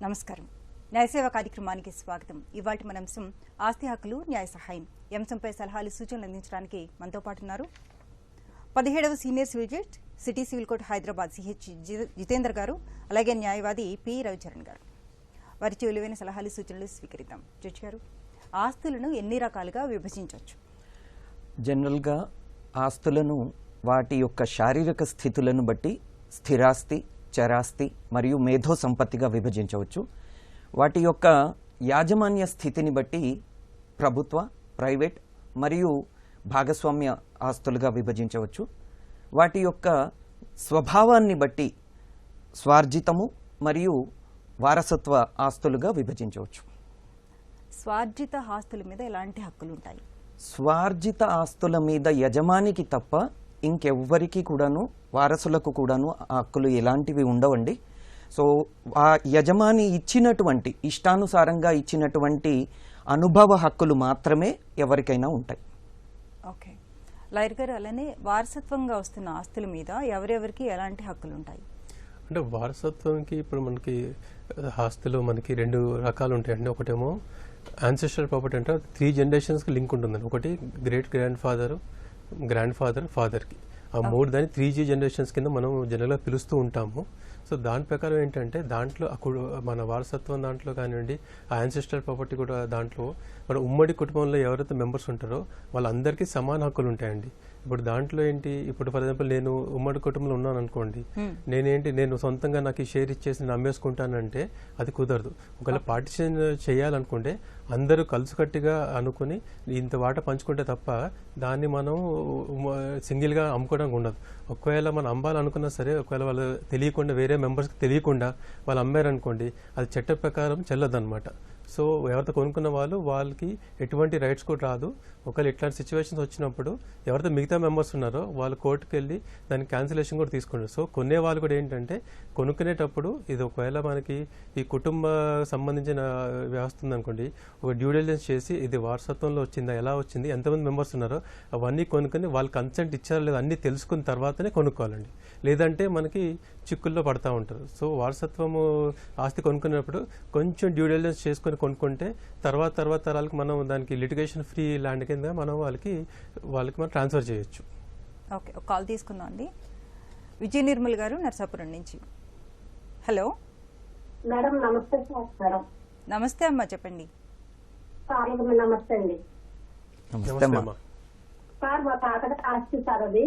నమస్కారం. న్యాయసేవ కార్యక్రమానికి స్వాగతం. ఇవాల్టి మన అంశం ఆస్తి హక్కులు న్యాయ సహాయం. ఈ అంశంపై సలహాలు సూచనలు అందించడానికి మనతో పాటు ఉన్నారు 17వ senior civil judge city civil court Hyderabad Ch Jitender garu, అలాగే న్యాయవాది పి రవిచరణ్ గారు. వారిచే విలువైన సలహాలు సూచనలు స్వీకరిద్దాం. జడ్జి గారు, ఆస్తులను ఎన్ని రకాలుగా విభజించవచ్చు? జనరల్గా ఆస్తులను వాటి యొక్క శారీరక స్థితులను బట్టి స్థిరాస్తి, చరాస్తి మరియు మేధో సంపత్తిగా విభజించవచ్చు. వాటి యొక్క యాజమాన్య స్థితిని బట్టి ప్రభుత్వ, ప్రైవేట్ మరియు భాగస్వామ్య ఆస్తులుగా విభజించవచ్చు. వాటి యొక్క స్వభావాన్ని బట్టి స్వార్జితము మరియు వారసత్వ ఆస్తులుగా విభజించవచ్చు. స్వార్జిత ఆస్తుల మీద ఎలాంటి హక్కులు ఉంటాయి? స్వార్జిత ఆస్తుల మీద యజమానికి తప్ప ఇంకెవ్వరికి కూడాను, వారసులకు కూడాను హక్కులు ఎలాంటివి ఉండవండి. సో ఆ యజమాని ఇచ్చినటువంటి, ఇష్టానుసారంగా ఇచ్చినటువంటి అనుభవ హక్కులు మాత్రమే ఎవరికైనా ఉంటాయి. ఓకే లాయర్ గారు, అలానే వారసత్వంగా వస్తున్న ఆస్తుల మీద ఎవరెవరికి ఎలాంటి హక్కులు ఉంటాయి? అంటే వారసత్వంకి ఇప్పుడు మనకి ఆస్తులు మనకి రెండు రకాలు ఉంటాయండి. ఒకటేమో యాన్సెస్ట్రల్ ప్రాపర్టీ అంటే 3 జనరేషన్స్కి లింక్ ఉంటుందండి. ఒకటి గ్రేట్ గ్రాండ్ ఫాదర్ ఫాదర్కి, ఆ మూడు దాన్ని 3G జనరేషన్స్ కింద మనం జనరల్గా పిలుస్తూ ఉంటాము. సో దాని ప్రకారం ఏంటంటే దాంట్లో మన వారసత్వం దాంట్లో కానివ్వండి, ఆ యాన్సెస్ట్రల్ ప్రాపర్టీ కూడా దాంట్లో మన ఉమ్మడి కుటుంబంలో ఎవరైతే మెంబర్స్ ఉంటారో వాళ్ళందరికీ సమాన హక్కులు ఉంటాయండి. ఇప్పుడు దాంట్లో ఏంటి, ఇప్పుడు ఫర్ ఎగ్జాంపుల్ నేను ఉమ్మడి కుటుంబంలో ఉన్నాను అనుకోండి, నేను సొంతంగా నాకు ఈ షేర్ ఇచ్చేసి నేను అమ్మేసుకుంటానంటే అది కుదరదు. ఒకవేళ పార్టిషన్ చేయాలనుకుంటే అందరూ కలుసుకట్టిగా అనుకుని ఇంత వాట పంచుకుంటే తప్ప దాన్ని మనం సింగిల్గా అమ్ముకోవడానికి ఉండదు. ఒకవేళ మనం అమ్మాలనుకున్నా సరే, ఒకవేళ వాళ్ళు తెలియకుండా, వేరే మెంబర్స్కి తెలియకుండా వాళ్ళు అమ్మారనుకోండి, అది చట్ట ప్రకారం చెల్లదు అనమాట. సో ఎవరితో కొనుక్కున్న వాళ్ళకి ఎటువంటి రైట్స్ కూడా రాదు. ఒకవేళ ఇట్లాంటి సిచ్యువేషన్స్ వచ్చినప్పుడు ఎవరైతే మిగతా మెంబర్స్ ఉన్నారో వాళ్ళు కోర్టుకు వెళ్ళి దానికి క్యాన్సిలేషన్ కూడా తీసుకుంటారు. సో కొనే వాళ్ళు కూడా ఏంటంటే కొనుక్కునేటప్పుడు ఇది ఒకవేళ మనకి ఈ కుటుంబ సంబంధించిన వ్యవస్థ ఉందనుకోండి, ఒక డ్యూ డిలిజెన్స్ చేసి ఇది వారసత్వంలో వచ్చిందా, ఎలా వచ్చింది, ఎంతమంది మెంబర్స్ ఉన్నారో అవన్నీ కొనుక్కొని వాళ్ళు కన్సెంట్ ఇచ్చారో లేదా అన్నీ తెలుసుకున్న తర్వాతనే కొనుక్కోవాలండి. లేదంటే మనకి చిక్కుల్లో పడతా ఉంటారు. సో వారసత్వము ఆస్తి కొనుక్కునేటప్పుడు కొంచెం డ్యూ డిలిజెన్స్ చేసుకొని కొనుక్కుంటే తర్వాత తరాలకు మనం దానికి లిటిగేషన్ ఫ్రీ ల్యాండ్ కింద మనం వాళ్ళకి మనం ట్రాన్స్ఫర్ చేయొచ్చు. ఓకే, ఒక కాల్ తీసుకుందాం అండి. విజయ నిర్మల్ గారు, నర్సాపురం నుంచి. హలో మేడం, నమస్తే మేడం. నమస్తే అమ్మా, చెప్పండి. నమస్తే అండి. సార్, మా తాతకి ఆస్తి సార్ అది.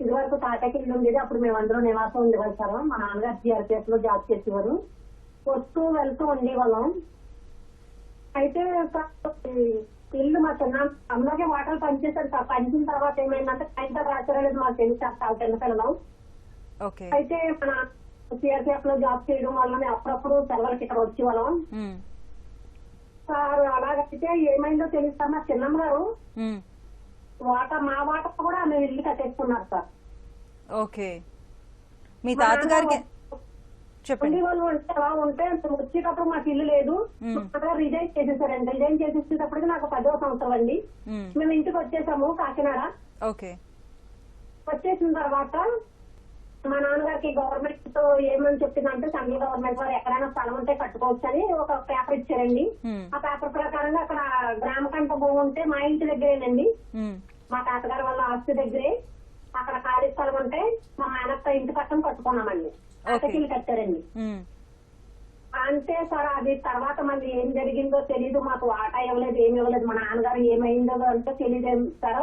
ఇదివరకు తాతకి ఇల్లు ఉండేది, అప్పుడు మేము అందరూ నివాసం ఉండేవాళ్ళు సార్. మా నాన్నగారు సిఆర్పిఎఫ్ లో జాబ్ చేసేవారు. వస్తూ వెళ్తూ ఉండేవాళ్ళం. అయితే ఇల్లు మా చిన్న అమ్మకే వాటలు పనిచేశారు సార్. పంచిన తర్వాత ఏమైందంటే ఆయన రాసేలేదు మాకు తెలిసి చాలా చిన్నపిల్లలం. అయితే మన సిఆర్పిఎఫ్ లో జాబ్ చేయడం వల్ల అప్పుడప్పుడు సెలవులకి ఇక్కడ వచ్చేవాళ్ళం సార్. అలాగైతే ఏమైందో తెలియదు సార్, మా చిన్నమ్మ గారు మా వాట కూడా ఆమె ఇల్లు కట్టేసుకున్నారు సార్. ఓకే, మీ తాతగారికి చెప్పండి. వాళ్ళు అలా ఉంటే వచ్చేటప్పుడు మాకు ఇల్లు లేదు, రిజైన్ చేసేసారండి. రిజైన్ చేసేటప్పటికి నాకు 10వ సంవత్సరం అండి. మేము ఇంటికి వచ్చేసాము కాకినాడ. ఓకే, వచ్చేసిన తర్వాత మా నాన్నగారికి గవర్నమెంట్ తో ఏమని చెప్పిందంటే, సెంట్రల్ గవర్నమెంట్ వారు ఎక్కడైనా స్థలం ఉంటే కట్టుకోవచ్చు అని ఒక పేపర్ ఇచ్చారండి. ఆ పేపర్ ప్రకారంగా అక్కడ గ్రామ కంట భూమి ఉంటే మా ఇంటి దగ్గరేనండి, మా తాతగారు వాళ్ళ ఆస్తి దగ్గరే అక్కడ ఖాళీ స్థలం ఉంటే మా నాన్నతో ఇంటి పక్కన కట్టుకున్నామండి. అటకీలు కట్టారండి. అంతే సార్, అది తర్వాత మళ్ళీ ఏం జరిగిందో తెలీదు. మాకు ఆటా ఇవ్వలేదు, ఏమి ఇవ్వలేదు. మా నాన్నగారు ఏమైందో అంటే తెలియదు సార్.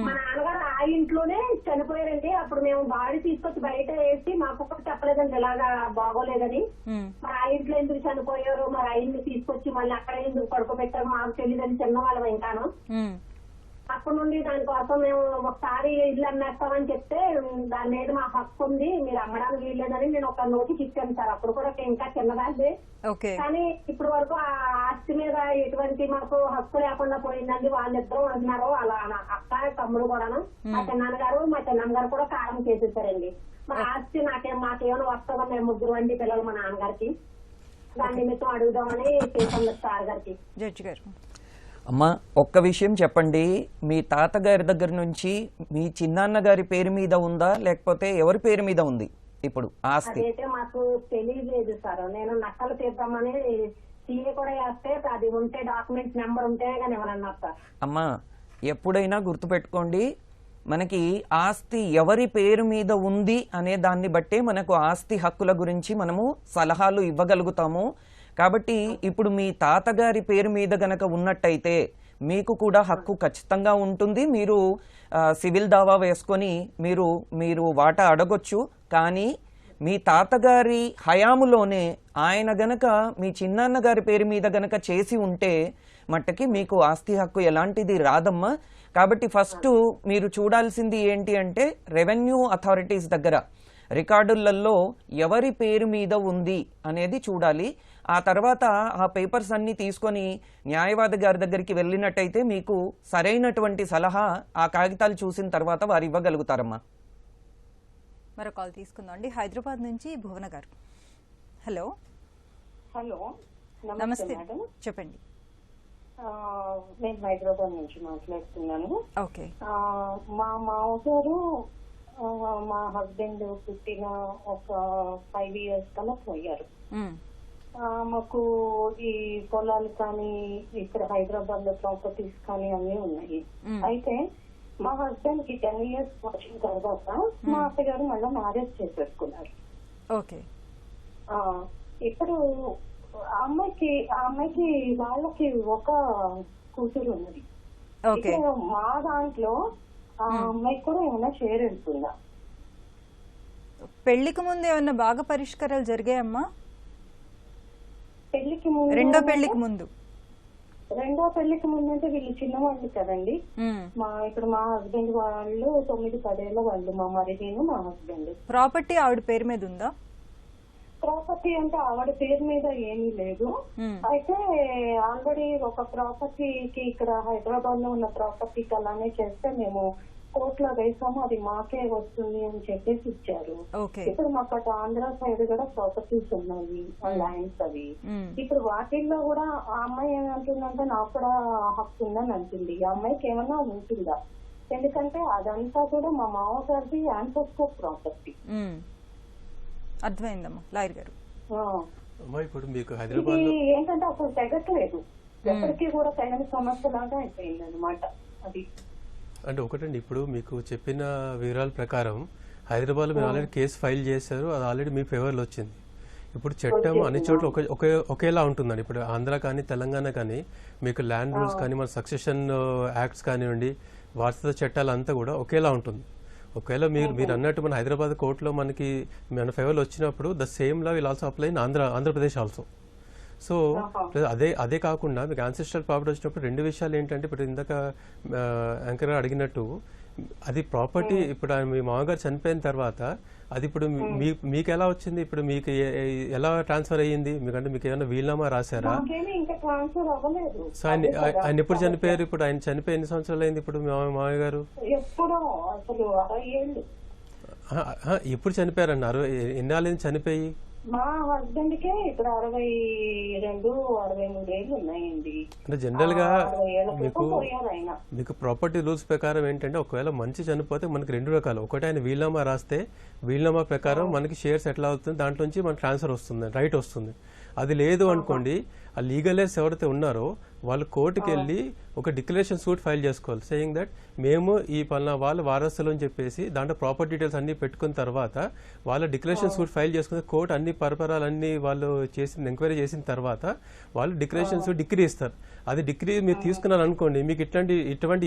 మా నాన్నగారు ఆ ఇంట్లోనే చనిపోయారండి. అప్పుడు మేము బాడీ తీసుకొచ్చి బయట వేసి మాకు కూడా చెప్పలేదండి ఇలాగా బాగోలేదని. మరి ఆ ఇంట్లో ఎందుకు చనిపోయారు, మరి ఆయన్ని తీసుకొచ్చి మళ్ళీ అక్కడ ఎందుకు పడుకోబెట్టారు మాకు తెలియదని చిన్నవాళ్ళం ఇంకాను. అప్పటి నుండి దానికోసం మేము ఒకసారి ఇల్లు అమ్మేస్తామని చెప్తే దాని మీద మా హక్కు ఉంది, మీరు అమ్మడానికి వీల్లేదని నేను ఒక నోటీస్ ఇచ్చాను సార్. అప్పుడు కూడా ఇంకా చిన్నదాన్ని. కానీ ఇప్పటి వరకు ఆ ఆస్తి మీద ఎటువంటి మాకు హక్కు లేకుండా పోయిందండి. వాళ్ళిద్దరూ అంటున్నారు, అలా అక్క తమ్ముడు కూడాను. మా చిన్నాన్నగారు మా చిన్నమ్మగారు కూడా కారం చేసేసారండి. మా ఆస్తి మాకేమైనా వస్తుందో, మేము ముగ్గురు వండి పిల్లలు మా నాన్నగారికి. దాని నిమిత్తం అడుగుదామని చేశాను సార్ గారికి. జడ్జి గారు, అమ్మ, ఒక్క విషయం చెప్పండి, మీ తాతగారి దగ్గర నుంచి మీ చిన్నాన్న గారి పేరు మీద ఉందా లేకపోతే ఎవరి పేరు మీద ఉంది? ఇప్పుడు ఆస్తి అదైతే మాకు తెలియలేదు సార్. నేను నక్కలు తీద్దామని సీఏ కూడా వేస్తే అది ఉంటే డాక్యుమెంట్ నెంబర్ ఉంటే కానీ ఎవరన్నారు సార్. అమ్మా ఎప్పుడైనా గుర్తుపెట్టుకోండి, మనకి ఆస్తి ఎవరి పేరు మీద ఉంది అనే దాన్ని బట్టే మనకు ఆస్తి హక్కుల గురించి మనము సలహాలు ఇవ్వగలుగుతాము. కాబట్టి ఇప్పుడు మీ తాతగారి పేరు మీద గనక ఉన్నట్టయితే మీకు కూడా హక్కు ఖచ్చితంగా ఉంటుంది. మీరు సివిల్ దావా వేసుకొని మీరు వాటా అడగొచ్చు. కానీ మీ తాతగారి హయాములోనే ఆయన గనక మీ చిన్నాన్న గారి పేరు మీద గనక చేసి ఉంటే మట్టకి మీకు ఆస్తి హక్కు ఎలాంటిది రాదమ్మా. కాబట్టి ఫస్ట్ మీరు చూడాల్సింది ఏంటి అంటే రెవెన్యూ అథారిటీస్ దగ్గర రికార్డులలో ఎవరి పేరు మీద ఉంది అనేది చూడాలి. ఆ తర్వాత ఆ పేపర్స్ అన్ని తీసుకొని న్యాయవాది గారి దగ్గరికి వెళ్ళినట్టయితే మీకు సరైనటువంటి సలహా ఆ కాగితాలు చూసిన తర్వాత వారు ఇవ్వగలుగుతారమ్మా. మరో కాల్ తీసుకుందాం అండి. హైదరాబాద్ నుంచి భువన గారు. హలో. హలో, నమస్తే మేడం. చెప్పండి. నేను హైదరాబాద్ నుంచి మాట్లాడుతున్నాను. ఓకే. మా మామగారు మా హస్బెండ్ పుట్టిన ఒక 5 years కల్లా పోయారు. మాకు ఈ పొలాలు కానీ ఇక్కడ హైదరాబాద్ లో ప్రాపర్టీస్ కానీ అన్నీ ఉన్నాయి. అయితే మా హస్బెండ్ కి 10 years వచ్చిన తర్వాత మా అత్తగారు మళ్ళీ మ్యారేజ్ చేసేసుకున్నారు. ఓకే. ఇప్పుడు ఆ అమ్మాయికి వాళ్ళకి ఒక కూతురు ఉన్నది. మా దాంట్లో ఆ అమ్మాయికి కూడా ఏమైనా షేర్ వెళ్తుందా? పెళ్లికి ముందు ఏమన్నా బాగా పరిష్కారాలు జరిగాయమ్మా? పెళ్లికి ముందు, రెండో పెళ్లికి ముందు అంటే వీళ్ళు చిన్నవాళ్ళు కదండి. ఇప్పుడు మా హస్బెండ్ వాళ్ళు 9-10 ఏళ్ల వాళ్ళు, మా మరిదీను మా హస్బెండ్. ప్రాపర్టీ ఆవిడ పేరు మీద ఉందా? ప్రాపర్టీ అంటే ఆవిడ పేరు మీద ఏమీ లేదు. అయితే ఆల్రెడీ ఒక ప్రాపర్టీకి ఇక్కడ హైదరాబాద్ లో ఉన్న ప్రాపర్టీకి అలానే చేస్తే మేము కోర్టులో వేసాము, అది మాకే వస్తుంది అని చెప్పేసి ఇచ్చారు. ఇప్పుడు మాకు అటు ఆంధ్ర సైడ్ కూడా ప్రాపర్టీస్ ఉన్నాయి, ల్యాండ్స్ అవి. ఇప్పుడు వాటిల్లో కూడా ఆ అమ్మాయి ఏమంటుందంటే నాకు కూడా హక్కు ఉందని అంటుంది. ఆ అమ్మాయికి ఏమన్నా ఉంటుందా? ఎందుకంటే అదంతా కూడా మా మామగారిది యాన్సెస్టర్ ప్రాపర్టీ. అర్థమైందమ్మా లాయర్ గారు. ఇప్పుడు మీకు హైదరాబాద్ ఏంటంటే అసలు తెగట్లేదు, ఎప్పటికీ కూడా తెగని సమస్య లాగా అయిపోయింది అనమాట అది. అంటే ఒకటండి, ఇప్పుడు మీకు చెప్పిన వివరాల ప్రకారం హైదరాబాద్లో మీరు ఆల్రెడీ కేసు ఫైల్ చేశారు, అది ఆల్రెడీ మీ ఫేవర్లో వచ్చింది. ఇప్పుడు చట్టం అన్ని చోట్ల ఒకేలా ఉంటుందండి. ఇప్పుడు ఆంధ్ర కానీ తెలంగాణ కానీ మీకు ల్యాండ్ రూల్స్ కానీ మన సక్సెషన్ యాక్ట్స్ కానివ్వండి, వారసత్వ చట్టాలు అంతా కూడా ఒకేలా ఉంటుంది. ఒకవేళ మీరు అన్నట్టు మన హైదరాబాద్ కోర్టులో మనకి మన ఫేవర్లో వచ్చినప్పుడు the same law will also apply in Andhra Pradesh also. So అదే కాకుండా మీకు యాన్సెస్ట్రల్ ప్రాపర్టీ వచ్చినప్పుడు 2 విషయాలు ఏంటంటే, ఇప్పుడు ఇందాక యాంకర్ అడిగినట్టు అది ప్రాపర్టీ ఇప్పుడు మీ మామగారు చనిపోయిన తర్వాత అది ఇప్పుడు మీకు ఎలా వచ్చింది, ఇప్పుడు మీకు ఎలా ట్రాన్స్ఫర్ అయ్యింది? మీకంటే మీకు ఏమైనా వీలునామా రాశారా? సో ఆయన ఎప్పుడు చనిపోయారు? ఇప్పుడు ఆయన చనిపోయి ఎన్ని సంవత్సరాలు అయింది ఇప్పుడు మామయ్య గారు? ఎప్పుడు చనిపోయారన్నారు? ఎన్నాళ్ళని చనిపోయి? మా హస్బెండ్ కే ఇప్పుడు 62-63 ఏళ్ళు ఉన్నాయండి. అంటే జనరల్ గా మీకు ప్రాపర్టీ రూల్స్ ప్రకారం ఏంటంటే, ఒకవేళ మంచి చనిపోతే మనకి 2 రకాలు. ఒకటి ఆయన వీలునామా రాస్తే వీలునామా ప్రకారం మనకి షేర్స్ ఎట్లా అవుతుంది, దాంట్లో నుంచి మనకి ట్రాన్స్ఫర్ వస్తుంది, రైట్ వస్తుంది. అది లేదు అనుకోండి, ఆ లీగలర్స్ ఎవరైతే ఉన్నారో వాళ్ళు కోర్టుకి వెళ్ళి ఒక డిక్లరేషన్ సూట్ ఫైల్ చేసుకోవాలి, సేయింగ్ దట్ మేము ఈ పలానా వాళ్ళ వారసులు అని చెప్పేసి దాంట్లో ప్రాపర్టీ డీటెయిల్స్ అన్ని పెట్టుకున్న తర్వాత వాళ్ళ డిక్లరేషన్ సూట్ ఫైల్ చేసుకుని కోర్టు అన్ని పరపరాలన్నీ వాళ్ళు ఎంక్వైరీ చేసిన తర్వాత వాళ్ళు డిక్లరేషన్ సూట్ డిగ్రీ ఇస్తారు. అది డిగ్రీ మీరు తీసుకున్నారు అనుకోండి, మీకు ఇటువంటి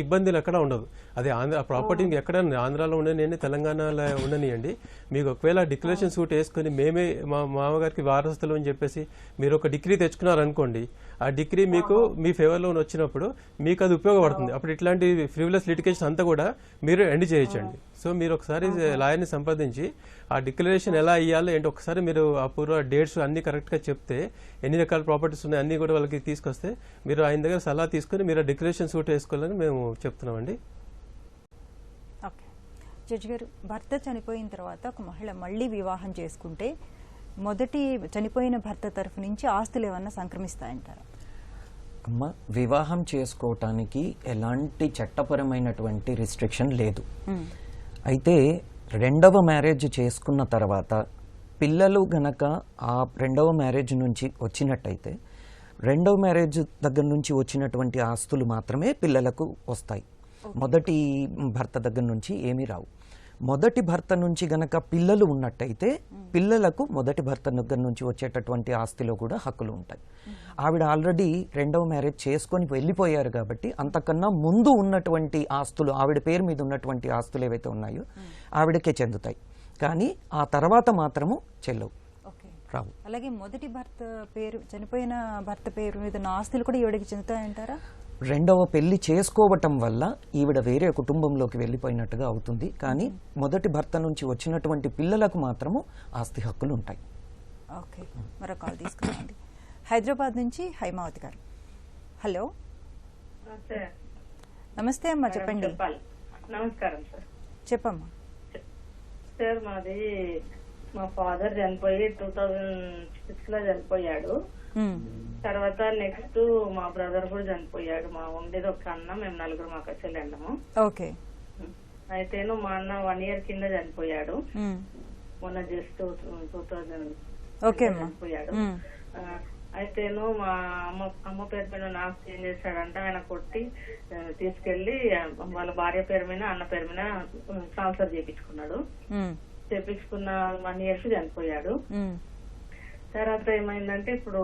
ఇబ్బందులు ఎక్కడ ఉండదు. అది ఆంధ్ర ప్రాపర్టీ ఎక్కడ ఆంధ్రాలో ఉండని తెలంగాణలో ఉండనియండి, మీకు ఒకవేళ డిక్లరేషన్ సూట్ వేసుకుని మేమే మా మామగారికి వారసులు అని చెప్పేసి మీరు ఒక డిగ్రీ తెచ్చుకున్నారు అనుకోండి, ఆ డిగ్రీ మీకు మీ ఫేవర్లో వచ్చినప్పుడు మీకు అది ఉపయోగపడుతుంది. అప్పుడు ఇట్లాంటి ఫ్రివిలస్ లిటిగేషన్ అంతా కూడా మీరు ఎండ్ చేయొచ్చండి. సో మీరు ఒకసారి లాయర్ని సంప్రదించి ఆ డిక్లరేషన్ ఎలా ఇవ్వాలి ఏంటి ఒకసారి మీరు ఆ పూర్వ డేట్స్ అన్ని కరెక్ట్గా చెప్తే, ఎన్ని రకాల ప్రాపర్టీస్ ఉన్నాయి అన్ని కూడా వాళ్ళకి తీసుకొస్తే మీరు ఆయన దగ్గర సలహా తీసుకుని మీరు ఆ డిక్లరేషన్ సూట్ వేసుకోవాలని మేము చెప్తున్నామండి. ఓకే జడ్జి గారు, భర్త చనిపోయిన తర్వాత ఒక మహిళ మళ్ళీ వివాహం చేసుకుంటే మొదటి చనిపోయిన భర్త తరఫు నుంచి ఆస్తులు ఏమన్నా సంక్రమిస్తాయంటారా? అమ్మ, వివాహం చేసుకోవటానికి ఎలాంటి చట్టపరమైనటువంటి రిస్ట్రిక్షన్ లేదు. అయితే రెండవ మ్యారేజ్ చేసుకున్న తర్వాత పిల్లలు గనక ఆ రెండవ మ్యారేజ్ నుంచి వచ్చినట్టయితే రెండవ మ్యారేజ్ దగ్గర నుంచి వచ్చినటువంటి ఆస్తులు మాత్రమే పిల్లలకు వస్తాయి. మొదటి భర్త దగ్గర నుంచి ఏమీ రావు. మొదటి భర్త నుంచి గనక పిల్లలు ఉన్నట్టయితే పిల్లలకు మొదటి భర్త దగ్గర నుంచి వచ్చేటటువంటి ఆస్తిలో కూడా హక్కులు ఉంటాయి. ఆవిడ ఆల్రెడీ రెండవ మ్యారేజ్ చేసుకొని వెళ్ళిపోయారు కాబట్టి అంతకన్నా ముందు ఉన్నటువంటి ఆస్తులు, ఆవిడ పేరు మీద ఉన్నటువంటి ఆస్తులు ఏవైతే ఉన్నాయో ఆవిడకే చెందుతాయి. కానీ ఆ తర్వాత మాత్రము చెల్లవు, రావు. అలాగే మొదటి భర్త పేరు, చనిపోయిన భర్త పేరు మీద ఉన్న ఆస్తులు కూడా ఈవిడకి చెందుతాయంటారా? రెండవ పెళ్లి చేసుకోవటం వల్ల ఈవిడ వేరే కుటుంబంలోకి వెళ్ళిపోయినట్టుగా అవుతుంది. కానీ మొదటి భర్త నుంచి వచ్చినటువంటి పిల్లలకు మాత్రము ఆస్తి హక్కులు ఉంటాయి. ఓకే, మరో కాల్ తీసుకున్నాండి. హైదరాబాద్ నుంచి హైమావతి గారు. హలో, నమస్తే అమ్మా, చెప్పండి. నమస్కారం సార్. చెప్పమ్మా. సార్, మాది మా ఫాదర్ చనిపోయి 2006 లో చనిపోయాడు. తర్వాత నెక్స్ట్ మా బ్రదర్ కూడా చనిపోయాడు. మా ఉండేది ఒక అన్న, మేము నలుగురు మా చెల్లి అన్నము. ఓకే. అయితేను మా అన్న 1 year కింద చనిపోయాడు. మొన్న జస్ట్ 2000 చనిపోయాడు. అయితేను మా అమ్మ పేరు మీద నాకు ఏం చేశాడంటే ఆయన కొట్టి తీసుకెళ్లి వాళ్ళ భార్య పేరు మీద అన్న పేరు మీద ట్రాన్స్ఫర్ చేయించుకున్నాడు. చేయించుకున్న 1 year చనిపోయాడు. తర్వాత ఏమైందంటే ఇప్పుడు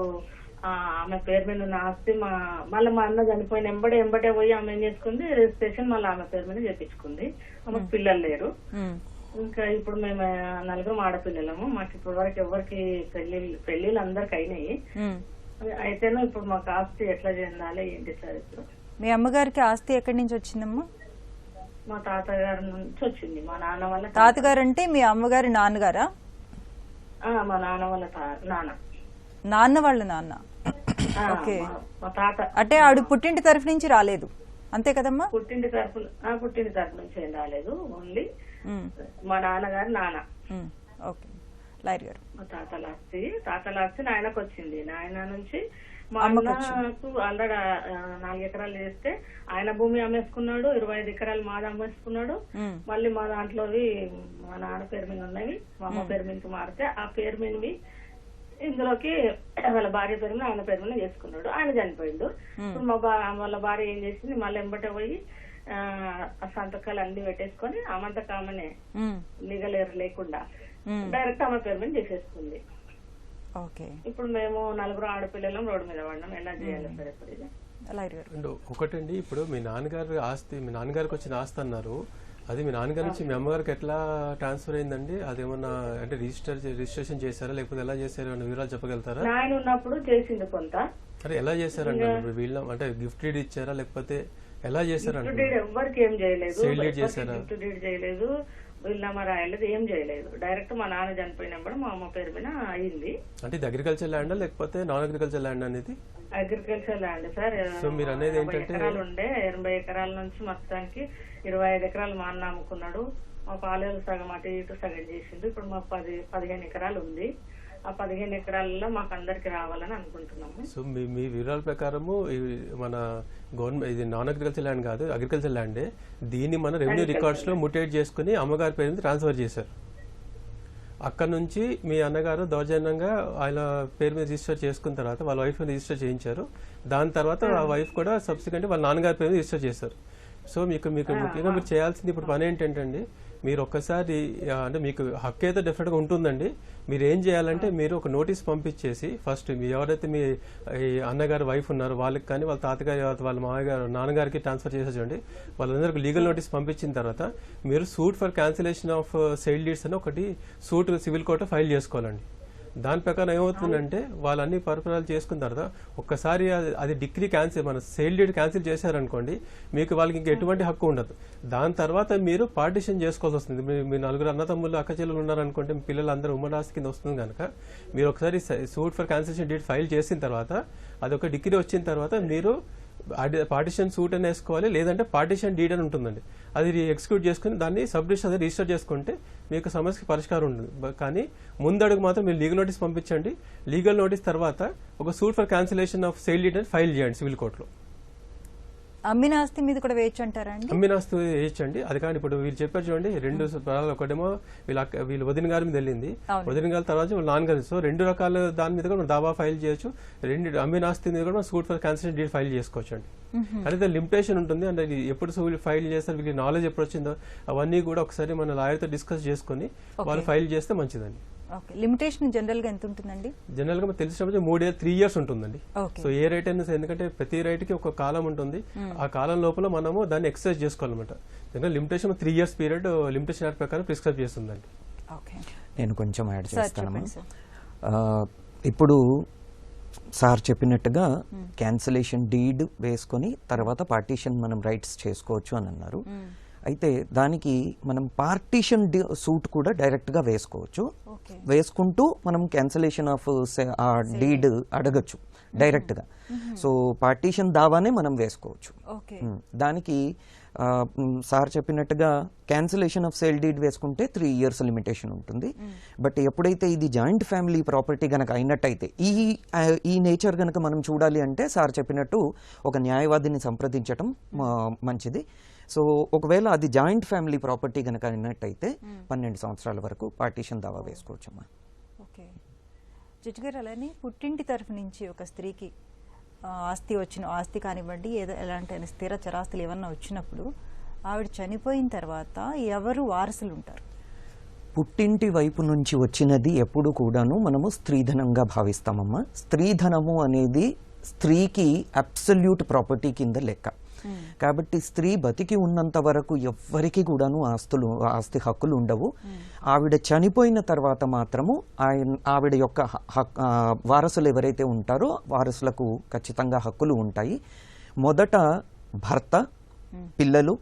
ఆమె పేరు మీద ఉన్న ఆస్తి మళ్ళీ మా అన్న చనిపోయిన ఎంబటే పోయి ఆమె ఏం చేసుకుంది, రిజిస్ట్రేషన్ మళ్ళీ ఆమె పేరు మీద చేయించుకుంది. ఆమెకు పిల్లలు లేరు. ఇంకా ఇప్పుడు మేము నలుగురు ఆడపిల్లలము. మాకు ఇప్పటి వరకు ఎవరికి పెళ్లిళ్ళు అందరికి అయినాయి. అయితేనూ ఇప్పుడు మాకు ఆస్తి ఎట్లా చెందాలి ఏంటి సార్? ఇప్పుడు మీ అమ్మగారికి ఆస్తి ఎక్కడి నుంచి వచ్చిందమ్మా? మా తాతగారి నుంచి వచ్చింది. మా నాన్న వాళ్ళ తాతగారు అంటే మీ అమ్మగారి నాన్నగారా? మా నాన్న వాళ్ళ నాన్న వాళ్ళ నాన్న. ఓకే. మా తాత అంటే ఆవిడ పుట్టింటి తరఫు నుంచి రాలేదు, అంతే కదమ్మా? పుట్టింటి తరఫు నుంచి ఏం రాలేదు. ఓన్లీ మా నాన్నగారు నాన్న. ఓకే, లాయర్ గారు. మా తాతలాస్తి నాయనకు వచ్చింది. నాయన నుంచి మా అన్నకు ఆల్రెడీ 4 ఎకరాలు చేస్తే ఆయన భూమి అమ్మేసుకున్నాడు. 25 ఎకరాలు మాది అమ్మేసుకున్నాడు. మళ్ళీ మా దాంట్లోవి మా నాన్న పేరు మీద ఉన్నవి మా అమ్మ పేరు మీదకి మారితే ఆ పేరు మీదవి ఇందులోకి వాళ్ళ భార్య పేరు మీద ఆయన పేరు మీద చేసుకున్నాడు. ఆయన చనిపోయిండు. ఇప్పుడు వాళ్ళ భార్య ఏం చేసింది, మళ్ళీ ఎంబటే పోయి సంతకాలు అన్ని పెట్టేసుకొని ఆమంతకు ఆమెనే లీగల్ ఎయిర్ లేకుండా డైరెక్ట్ ఆమె పేరు మీద చేసేసుకుంది. ఇప్పుడు మేము నలుగురు ఆడపిల్లలం రోడ్డు మీద పడినాం. ఎలా చేయాలి సార్ ఇప్పుడు ఇది? ఒకటండి, ఇప్పుడు మీ నాన్నగారి ఆస్తి, మీ నాన్నగారికి వచ్చిన ఆస్తి అన్నారు, అది మీ నాన్నగారి నుంచి మీ అమ్మగారికి ఎట్లా ట్రాన్స్ఫర్ అయిందండి? అదేమన్నా అంటే రిజిస్ట్రేషన్ చేశారా లేకపోతే ఎలా చేశారు అన్న వివరాలు చెప్పగలుగుతారా? ఆయన ఉన్నప్పుడు చేసింది కొంత. అరే ఎలా చేశారండి? వీళ్ళ అంటే గిఫ్ట్ డీడ్ ఇచ్చారా లేకపోతే ఎలా చేశారండి? ఎవరికి ఏం చేయలేదు, గిఫ్ట్ డీడ్ చేయలేదు, వీళ్ళమ్మ రాయలేదు, ఏం చేయలేదు. డైరెక్ట్ మా నాన్న చనిపోయినప్పుడు మా అమ్మ పేరు మీద అయింది. అంటే ఇది అగ్రికల్చర్ ల్యాండ్ లేకపోతే నాన్ అగ్రికల్చర్ ల్యాండ్ అనేది? Agriculture land sir. సో మీరు అనేది ఏంటంటే 80 ఎకరాల నుంచి మొత్తానికి 25 ఎకరాలు మా అన్న అమ్ముకున్నాడు. మా పాలేరు సగం అటు ఇటు సగం చేసిండు. ఇప్పుడు మాకు 15 ఎకరాలు ఉంది. ఆ 15 ఎకరాలలో మాకు అందరికి రావాలని అనుకుంటున్నాము. సో మీ వివరాల ప్రకారము మన గవర్నమెంట్ ఇది నాన్ అగ్రికల్చర్ ల్యాండ్ కాదు, అగ్రికల్చర్ ల్యాండే. దీన్ని మన రెవెన్యూ రికార్డ్స్ లో ముటేట్ చేసుకుని అమ్మగారి పేరు మీద ట్రాన్స్ఫర్ చేశారు. అక్కడ నుంచి మీ అన్నగారు దౌర్జన్యంగా ఆయన పేరు మీద రిజిస్టర్ చేసుకున్న తర్వాత వాళ్ళ వైఫ్ రిజిస్టర్ చేయించారు. దాని తర్వాత ఆ వైఫ్ కూడా సబ్సిక్వెంట్ వాళ్ళ నాన్నగారి పేరు మీద రిజిస్టర్ చేశారు. సో మీకు ముఖ్యంగా మీరు చేయాల్సింది ఇప్పుడు పని ఏంటంటే, మీరు ఒక్కసారి అంటే మీకు హక్కు అయితే డెఫినెట్గా ఉంటుందండి. మీరు ఏం చేయాలంటే మీరు ఒక నోటీస్ పంపించేసి ఫస్ట్ మీ ఎవరైతే మీ అన్నగారు వైఫ్ ఉన్నారో వాళ్ళకి కానీ వాళ్ళ తాతగారి వాళ్ళ మామగారు నాన్నగారికి ట్రాన్స్ఫర్ చేసేసండి. వాళ్ళందరికీ లీగల్ నోటీస్ పంపించిన తర్వాత మీరు suit for cancellation of sale deeds అని ఒకటి సూట్ సివిల్ కోర్టు ఫైల్ చేసుకోవాలండి. దాని ప్రకారం ఏమవుతుందంటే వాళ్ళన్ని పరిపాలన చేసుకున్న తర్వాత ఒక్కసారి అది డిగ్రీ క్యాన్సిల్, మన సేల్ డీడ్ క్యాన్సిల్ చేశారనుకోండి, మీకు వాళ్ళకి ఇంకా ఎటువంటి హక్కు ఉండదు. దాని తర్వాత మీరు పార్టిషన్ చేసుకోవాల్సి వస్తుంది. మీ నలుగురు అన్నతమ్ములు అక్క చెల్లెలు ఉన్నారనుకోండి, మీ పిల్లలందరూ ఉమ్మడి ఆస్తి కింద వస్తుంది కనుక మీరు ఒకసారి suit for cancellation deed file చేసిన తర్వాత అదొక డిగ్రీ వచ్చిన తర్వాత మీరు పార్టిషన్ సూట్ అని వేసుకోవాలి, లేదంటే పార్టిషన్ డీడ్ అని ఉంటుందండి. అది ఎగ్జిక్యూట్ చేసుకుని దాన్ని సబ్ రిజిస్టర్ అది రిజిస్టర్ చేసుకుంటే మీకు సమస్యకి పరిష్కారం ఉంటుంది. కానీ ముందడుగు మాత్రం మీరు లీగల్ నోటీస్ పంపించండి. లీగల్ నోటీస్ తర్వాత ఒక suit for cancellation of sale deed అని ఫైల్ చేయండి సివిల్ కోర్టులో. అమ్మిన ఆస్తి మీద కూడా వేయచ్చు అంటారా అండి? అమ్మిన ఆస్తి వేయచ్చండి. అది కానీ ఇప్పుడు వీళ్ళు చెప్పారు చూడండి, రెండు పదాలు, ఒకటేమో వీళ్ళు వదిన గారి మీద వెళ్ళింది, వదిన గారి తర్వాత వీళ్ళ నాన్నగారి. సో రెండు రకాల దాని మీద కూడా మనం దావా ఫైల్ చేయొచ్చు. రెండు అమ్మిన ఆస్తి మీద కూడా suit for cancellation deed file చేసుకోవచ్చు అండి. అయితే లిమిటేషన్ ఉంటుంది అంటే ఎప్పుడు వీళ్ళు ఫైల్ చేస్తారు, వీళ్ళకి నాలెడ్జ్ ఎప్పుడు వచ్చిందో అవన్నీ కూడా ఒకసారి మన లాయర్తో డిస్కస్ చేసుకుని వాళ్ళు ఫైల్ చేస్తే మంచిదండి. లిమిటేషన్ జనరల్ గా ఎంత ఉంటుందండి? జనరల్ గా మనకు తెలిసినప్పుడు 3 years ఉంటుందండి. సో ఏ రైట్ అయినా, ఎందుకంటే ప్రతి రైట్ కి ఒక కాలం ఉంటుంది, ఆ కాలం లోపల మనము దాన్ని ఎక్సర్సైజ్ చేసుకోవాలన్నమాట. ఎందుకంటే limitation 3 years period limitation act ప్రకారం ప్రిస్క్రైబ్ చేస్తుందండి. నేను కొంచెం యాడ్ చేస్తాను. ఇప్పుడు సార్ చెప్పినట్టుగా క్యాన్సిలేషన్ డీడ్ వేసుకొని తర్వాత పార్టీషన్ మనం రైట్స్ చేసుకోవచ్చు అని అన్నారు. అయితే దానికి మనం పార్టీషన్ సూట్ కూడా డైరెక్ట్ గా వేసుకోవచ్చు. వేసుకుంటూ మనం క్యాన్సిలేషన్ ఆఫ్ డీడ్ అడగచ్చు డైరెక్ట్ గా. సో పార్టీషన్ దావానే మనం వేసుకోవచ్చు. దానికి సార్ చెప్పినట్టుగా క్యాన్సిలేషన్ ఆఫ్ సేల్ డీడ్ వేసుకుంటే 3 years లిమిటేషన్ ఉంటుంది. బట్ ఎప్పుడైతే ఇది జాయింట్ ఫ్యామిలీ ప్రాపర్టీ గనక అయినట్టయితే ఈ నేచర్ గనక మనం చూడాలి అంటే సార్ చెప్పినట్టు ఒక న్యాయవాదిని సంప్రదించడం మంచిది. సో ఒకవేళ అది జాయింట్ ఫ్యామిలీ ప్రాపర్టీ కనుక అయినట్టయితే 12 సంవత్సరాల వరకు పార్టీషన్ దావా వేసుకోవచ్చమ్మా. ఓకే జడ్జి గారు, అలానే పుట్టింటి తరఫు నుంచి ఒక స్త్రీకి ఆస్తి కానివ్వండి, ఏదో ఎలాంటి స్థిర చరాస్తులు ఏమన్నా వచ్చినప్పుడు ఆవిడ చనిపోయిన తర్వాత ఎవరు వారసులు ఉంటారు? పుట్టింటి వైపు నుంచి వచ్చినది ఎప్పుడు కూడాను మనము స్త్రీధనంగా భావిస్తామమ్మా. స్త్రీధనము అనేది స్త్రీకి అబ్సల్యూట్ ప్రాపర్టీ కింద లెక్క. కాబట్టి స్త్రీ బతికి ఉన్నంత వరకు ఎవ్వరికి కూడాను ఆస్తి హక్కులు ఉండవు. ఆవిడ చనిపోయిన తర్వాత మాత్రము ఆవిడ యొక్క వారసులు ఎవరైతే ఉంటారో వారసులకు ఖచ్చితంగా హక్కులు ఉంటాయి. మొదట భర్త, పిల్లలు,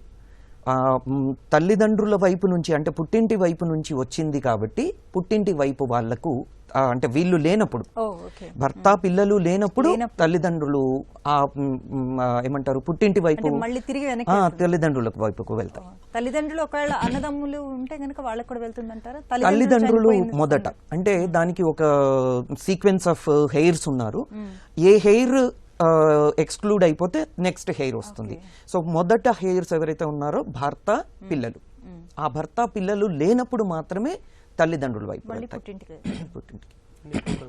తల్లిదండ్రుల వైపు నుంచి అంటే పుట్టింటి వైపు నుంచి వచ్చింది కాబట్టి పుట్టింటి వైపు వాళ్లకు అంటే వీళ్ళు లేనప్పుడు, భర్త పిల్లలు లేనప్పుడు తల్లిదండ్రులు ఏమంటారు పుట్టింటి వైపు తల్లిదండ్రుల వైపుకు వెళ్తారు. తల్లిదండ్రులు ఒకవేళ అన్నదమ్ములు ఉంటే గనక వాళ్ళకి కూడా వెళ్తుందంటారా? తల్లిదండ్రులు మొదట అంటే దానికి ఒక సీక్వెన్స్ ఆఫ్ హెయిర్స్ ఉన్నారు. ఏ హెయిర్ ఎక్స్క్లూడ్ అయిపోతే నెక్స్ట్ హెయిర్ వస్తుంది. సో మొదట హెయిర్స్ ఎవరైతే ఉన్నారో భర్త, పిల్లలు. ఆ భర్త పిల్లలు లేనప్పుడు మాత్రమే తల్లిదండ్రుల వైపు పుట్టింటికి.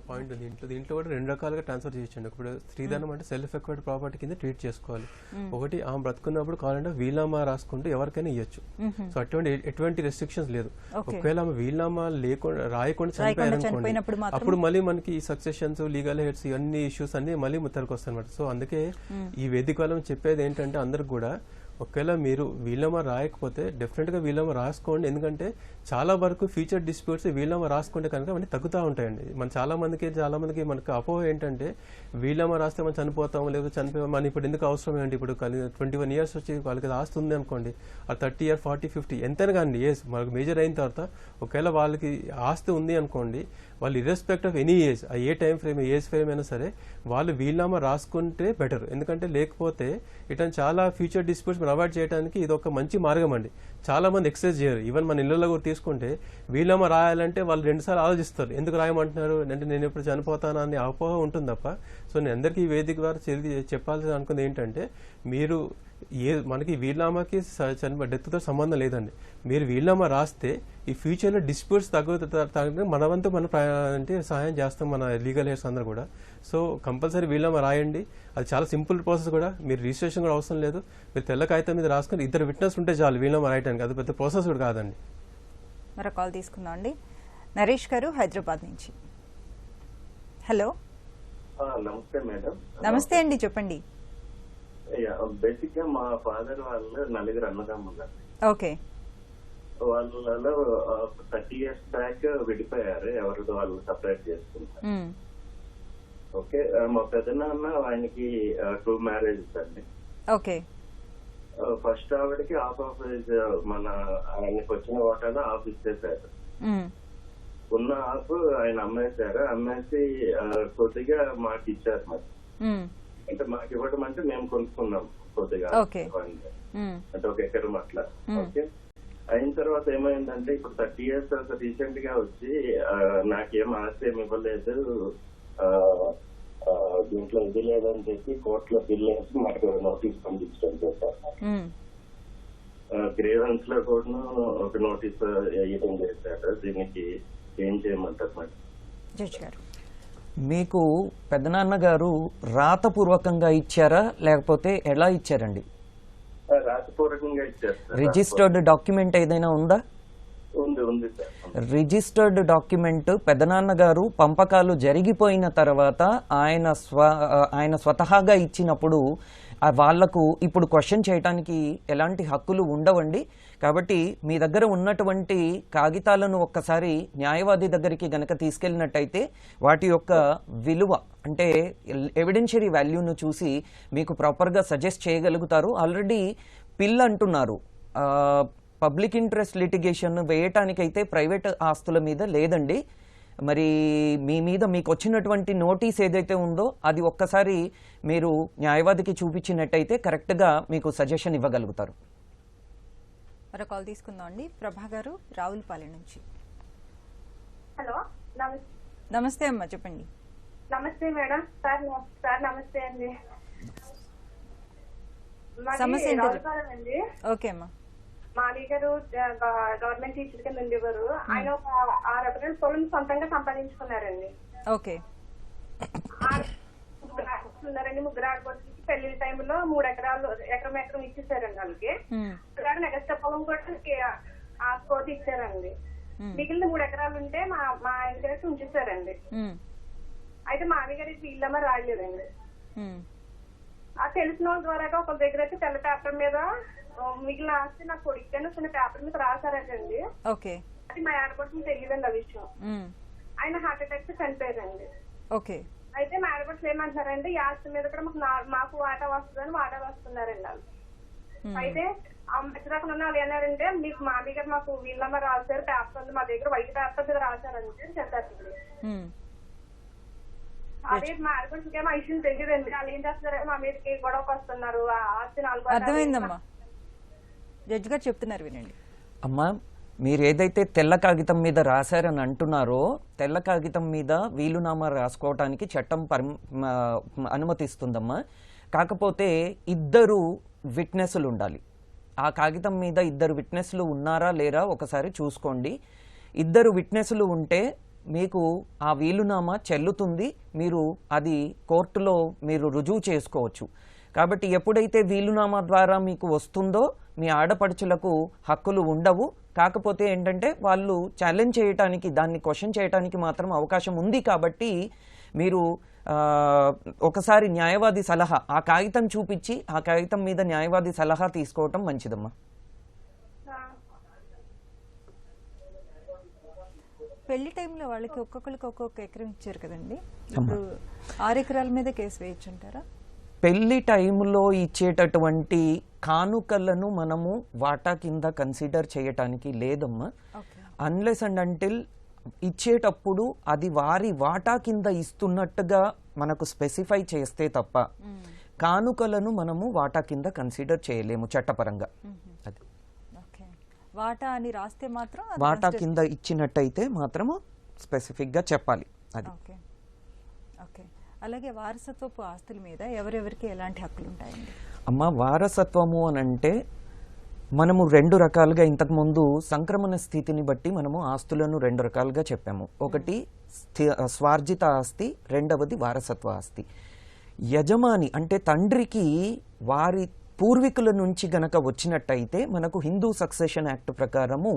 పాయింట్ దీంట్లో కూడా 2 రకాలుగా ట్రాన్స్ఫర్ చేయొచ్చండి. ఇప్పుడు స్త్రీధనం అంటే సెల్ఫ్ ఎక్వైర్డ్ ప్రాపర్టీ కింద ట్రీట్ చేసుకోవాలి. ఒకటి ఆమె బ్రతుకున్నప్పుడు కావాలంటే వీలునామా రాసుకుంటూ ఎవరికైనా ఇవ్వచ్చు. సో ఎటువంటి రెస్ట్రిక్షన్స్ లేదు. ఒకవేళ ఆమె వీలునామా రాయకుండా చనిపోయారనుకోండి, అప్పుడు మళ్ళీ మనకి ఈ సక్సెషన్స్, లీగల్ హెడ్స్, ఇవన్నీ ఇష్యూస్ అన్ని మళ్ళీ ముత్తరకు వస్తాయి అన్నమాట. సో అందుకే ఈ వేదిక వల్ల చెప్పేది ఏంటంటే అందరికి కూడా ఒకవేళ మీరు వీలునామా రాయకపోతే డెఫినెట్ గా వీలునామా రాసుకోండి. ఎందుకంటే చాలా వరకు ఫ్యూచర్ డిస్ప్యూట్స్ వీలునామా రాసుకుంటే కనుక అవన్నీ తగ్గుతూ ఉంటాయండి. చాలా మందికి మనకు అపోహ ఏంటంటే వీలునామా రాస్తే మనం చనిపోతాము, లేదా చనిపోయాం, మన ఇప్పుడు ఎందుకు అవసరం ఏంటి, ఇప్పుడు 21 years వచ్చి వాళ్ళకి ఆస్తి ఉంది అనుకోండి, ఆ 30 years 40 50 ఎంతైనా కానీ ఏజ్ మనకు మేజర్ అయిన తర్వాత ఒకవేళ వాళ్ళకి ఆస్తి ఉంది అనుకోండి, వాళ్ళు ఇర్రెస్పెక్ట్ ఆఫ్ ఎనీ ఏజ్, ఆ ఏ టైం ఫ్రేమ్ ఏజ్ ఫ్రేమ్ అయినా సరే వాళ్ళు వీలునామా రాసుకుంటే బెటర్. ఎందుకంటే లేకపోతే ఇట్లా చాలా ఫ్యూచర్ డిస్ప్యూట్స్ అవాయిడ్ చేయడానికి ఇది ఒక మంచి మార్గం అండి. చాలా మంది ఎక్సర్సైజ్ చేయరు. ఈవెన్ మన ఇళ్లలో కూడా తీసుకుంటే వీలునామా రాయాలంటే వాళ్ళు 2 సార్లు ఆలోచిస్తారు, ఎందుకు రాయమంటున్నారు అంటే నేను ఎప్పుడు చనిపోతానా అని అపోహ ఉంటుంది తప్ప. సో నేను అందరికీ ఈ వేదిక ద్వారా చెప్పాల్సి అనుకుంది ఏంటంటే మీరు మనకి వీలునామాకి డెత్తో సంబంధం లేదండి. మీరు వీలునామా రాస్తే ఈ ఫ్యూచర్లో డిస్ప్యూట్స్ తగ్గ మన వంతు మనం అంటే సహాయం చేస్తాం మన లీగల్ హెయిర్స్ అందరూ కూడా. సో కంపల్సరీ వీలునామా రాయండి. అది చాలా సింపుల్ ప్రాసెస్ కూడా. మీరు రిజిస్ట్రేషన్ కూడా అవసరం లేదు. మీరు తెల్ల కాగితం మీద రాసుకొని 2 విట్నెస్ ఉంటే చాలు వీలునామా రాయడానికి. అది పెద్ద ప్రాసెస్ కూడా కాదండి. మరో కాల్ తీసుకుందాం అండి. నరేష్ గారు హైదరాబాద్ నుంచి. హలో, నమస్తే మేడం. నమస్తే అండి, చెప్పండి. బేసిక్ గా మా ఫాదర్ వాళ్ళు 4 అన్నదమ్ములు. ఓకే. వాళ్ళలో 30 years బ్యాక్ విడిపోయారు, ఎవరిదో వాళ్ళు సపరేట్ చేసుకుంటారు. ఓకే. మా పెద్దనాన్న ఆయనకి 2 marriages అండి. ఓకే. ఫస్ట్ ఆవిడకి హాఫ్ ఆఫ్ మన ఆయనకి వచ్చిన వాటాలో హాఫ్ ఇచ్చేసారు. ఉన్న హాఫ్ ఆయన అమ్మేశారు. అమ్మేసి కొద్దిగా మాకు ఇచ్చారు. మరి అంటే మాకు ఇవ్వడం అంటే మేము కొనుక్కున్నాం కొద్దిగా, అంటే 1 ఎకరం అట్లా. ఓకే. అయిన తర్వాత ఏమైందంటే ఇప్పుడు 30 years రీసెంట్ గా వచ్చి నాకేం ఆస్తి ఏమి ఇవ్వలేదు, దీంట్లో ఇది లేదని చెప్పి కోర్టులో బిల్ వేసి మాకు నోటీస్ పంపించడం చేశారు. గ్రీవెన్స్ లో కూడా ఒక నోటీస్ వేయడం చేశారు. దీనికి ఏం చేయమంటారు మేడం? జడ్జి గారు, మీకు పెద్దనాన్న గారు రాతపూర్వకంగా ఇచ్చారా లేకపోతే ఎలా ఇచ్చారండి? రాతపూర్వకంగా ఇచ్చారు సార్. రిజిస్టర్డ్ డాక్యుమెంట్ ఏదైనా ఉందా? ఉంది సార్. రిజిస్టర్డ్ డాక్యుమెంట్ పెద్దనాన్న గారు పంపకాలు జరిగిపోయిన తర్వాత ఆయన స్వతహాగా ఇచ్చినప్పుడు వాళ్లకు ఇప్పుడు క్వశ్చన్ చేయడానికి ఎలాంటి హక్కులు ఉండవండి. కాబట్టి మీ దగ్గర ఉన్నటువంటి కాగితాలను ఒక్కసారి న్యాయవాది దగ్గరికి గనక తీసుకెళ్ళినట్టయితే వాటి యొక్క విలువ అంటే ఎవిడెన్షియరీ వాల్యూను చూసి మీకు ప్రాపర్గా సజెస్ట్ చేయగలుగుతారు. ఆల్రెడీ పిల్ అంటున్నారు, పబ్లిక్ ఇంట్రెస్ట్ లిటిగేషన్ వేయటానికైతే ప్రైవేట్ ఆస్తుల మీద లేదండి. మరి మీ మీద మీకు వచ్చినటువంటి నోటీస్ ఏదైతే ఉందో అది ఒక్కసారి మీరు న్యాయవాదికి చూపించినట్టయితే కరెక్ట్గా మీకు సజెషన్ ఇవ్వగలుగుతారు. మరో కాల్ తీసుకుందాం అండి. ప్రభా గారు రావులపాలెం నుంచి. హలో, నమస్తే అమ్మా, చెప్పండి. నమస్తే మేడం. సార్ నమస్తే అండి. సమస్య ఏంటో అండి. ఓకే అమ్మా. మాది గారు గవర్నమెంట్ టీచర్ కింద ఉండేవారు. ఆయన ఒక 6 ఎకరాల పొలం సొంతంగా సంపాదించుకున్నారండి. ఓకే. ముగ్గురు ఆడపడుచులకి పెళ్లి టైంలో 3 ఎకరాలు ఎకరం ఇచ్చేసారండి వాళ్ళకి. నెక్స్ట్ పొలం కూడా ఆ స్కోర్ ఇచ్చారండి. మిగిలిన 3 ఎకరాలు ఉంటే మా ఇంటి ఉంచేసారండి. అయితే మావి గారికి వీళ్ళమ్మ రాయలేదండి. ఆ తెలిసిన వాళ్ళ ద్వారా ఒక దగ్గర అయితే తెల్ల పేపర్ మీద మిగిలిన ఆస్తి నా కొడుకు చిన్న పేపర్ మీద రాశారండి. ఓకే. అది మా ఆడపడుచుని తెలియదండి ఆ విషయం. ఆయన హార్ట్ అటాక్ చనిపోయారండి. ఓకే. అయితే మా ఆడపడుచులు ఏమంటారంటే ఈ ఆస్తి మీద కూడా మాకు వాటా వస్తుందని వాటా వస్తున్నారండి వాళ్ళు. అయితే ఆ మధ్యరకం ఉన్న వాళ్ళు ఏమన్నారంటే మీకు మామీ గారు మాకు వీళ్ళమ్మ రాశారు, పేపర్ ఉంది మా దగ్గర, వైట్ పేపర్ మీద రాశారంటే చెప్పారండి. అదే మా ఆడపడుచుకేమో ఆ విషయం తెలియదండి. వాళ్ళు ఏం చేస్తున్నారంటే మా మీదకి గొడవకు వస్తున్నారు. ఆ ఆస్తి 4 అర్థమైందమ్మా, జడ్జి గారు చెప్తున్నారు, వినండి. అమ్మా, మీరు ఏదైతే తెల్ల కాగితం మీద రాశారని అంటున్నారో తెల్ల కాగితం మీద వీలునామా రాసుకోవటానికి చట్టం అనుమతిస్తుందమ్మా. కాకపోతే 2 విట్నెస్లు ఉండాలి. ఆ కాగితం మీద 2 విట్నెస్లు ఉన్నారా లేరా ఒకసారి చూసుకోండి. 2 విట్నెస్లు ఉంటే మీకు ఆ వీలునామా చెల్లుతుంది. మీరు అది కోర్టులో మీరు రుజువు చేసుకోవచ్చు. కాబట్టి ఎప్పుడైతే వీలునామా ద్వారా మీకు వస్తుందో మీ ఆడపడుచులకు హక్కులు ఉండవు. కాకపోతే ఏంటంటే వాళ్ళు ఛాలెంజ్ చేయటానికి, దాన్ని క్వశ్చన్ చేయటానికి మాత్రం అవకాశం ఉంది. కాబట్టి మీరు ఒకసారి న్యాయవాది సలహా, ఆ కాగితం చూపించి ఆ కాగితం మీద న్యాయవాది సలహా తీసుకోవటం మంచిదమ్మా. పెళ్లి టైంలో వాళ్ళకి ఒక్కొక్కరికి ఒక్కొక్క ఎకరం ఇచ్చారు కదండి. ఇప్పుడు 6 ఎకరాల మీద కేసు వేయచ్చు అంటారా? పెళ్లి టైంలో ఇచ్చేటటువంటి కానుకలను మనము వాటా కింద కన్సిడర్ చేయటానికి లేదమ్మా. అన్లెస్ అండ్ అంటిల్ ఇచ్చేటప్పుడు అది వారి వాటా కింద ఇస్తున్నట్టుగా మనకు స్పెసిఫై చేస్తే తప్ప కానుకలను మనము వాటా కింద కన్సిడర్ చేయలేము చట్టపరంగా. అది వాటా అని రాస్తే మాత్రం వాటా కింద ఇచ్చినట్టయితే మాత్రము స్పెసిఫిక్ గా చెప్పాలి. అది ఓకే. అలాగే వారసత్వపు ఆస్తుల మీద ఎవరెవరికి ఎలాంటి హక్కులు ఉంటాయండి? అమ్మ, వారసత్వము అని అంటే మనము 2 రకాలుగా, ఇంతకుముందు సంక్రమణ స్థితిని బట్టి మనము ఆస్తులను 2 రకాలుగా చెప్పాము. ఒకటి స్వార్జిత ఆస్తి, రెండవది వారసత్వ ఆస్తి. యజమాని అంటే తండ్రికి వారి పూర్వీకుల నుంచి గనక వచ్చినట్టయితే మనకు హిందూ సక్సెషన్ యాక్ట్ ప్రకారము